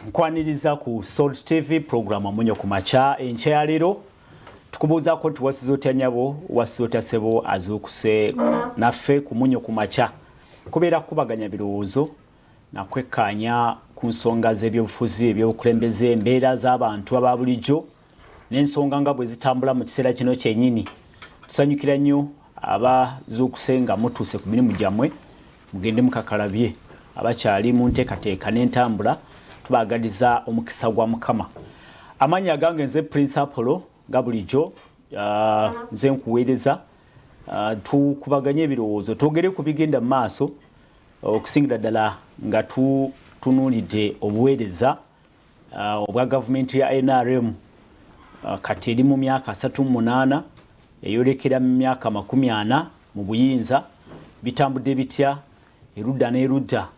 nkwaniriza ku Salt TV program Amunyo ku macha enkya leero tukubuuza ko tuwasizo otya nyabo wasizo otya sebo azukuse naffe ku Munyo ku macha kubeera kubaganya birowoozo nakwekkaanya ku nsonga z'ebyobufuzi ebyobukulembeze embeera z'abantu aba bulijjo n'ensonga nga bwe zitambula mu kiseera kino kyennyini. Tusanyukira nnyo abazukuse nga mutuuse ku mirimu gyammwe mugende mukakalabye abakyali mu nteekateeka n'entambula tubagaliza omukisa gwa Mukama. Amanya gange nze Prince Apollo nga bulijjo nze nkuweereza tukubaganye ebirowoozo twogere ku bigenda mu maaso okusingira ddala nga tutunuulidde obuweereza obwa gavumenti ya NRM kati eri mu myaka 38 eyolekera mu myaka 40 mu buyinza bitambudde bitya erudda n'erudda.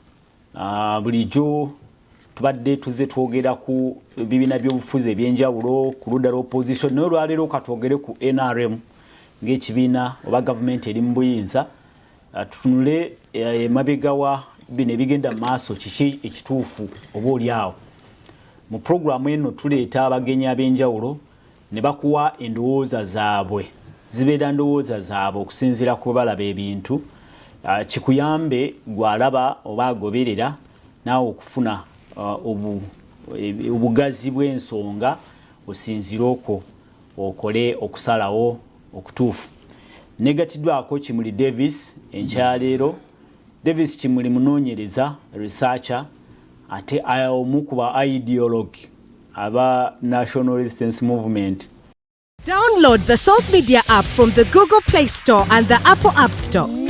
Bulijjo tubadde tuze twogera ku bibiina by'obufuzi ebyenjawulo ku ludda l'opposition naye olwaleero katwogere ku NRM ng'ekibiina oba gavumenti eri mu buyinza tutunule emabega wa bino ebigenda mu maaso kiki ekituufu oba oliawo. Mu programu eno tuleeta abagenyi ab'enjawulo ne bakuwa endowooza zaabwe zibeera ndowooza zaabwe okusinziira ku balaba ebintu kikuyambe gwalaba oba agoberera naawe okufuna obugazi bw'ensonga osinzire okwo okole okusalawo okutuufu. Negatiddwako Kimuli Davis enkyaleero. Davis Kimuli munoonyereza researcher ate omu ku ba ideologue aba National Resistance Movement. Download the Salt Media app from the Google Play Store and the Apple App Store.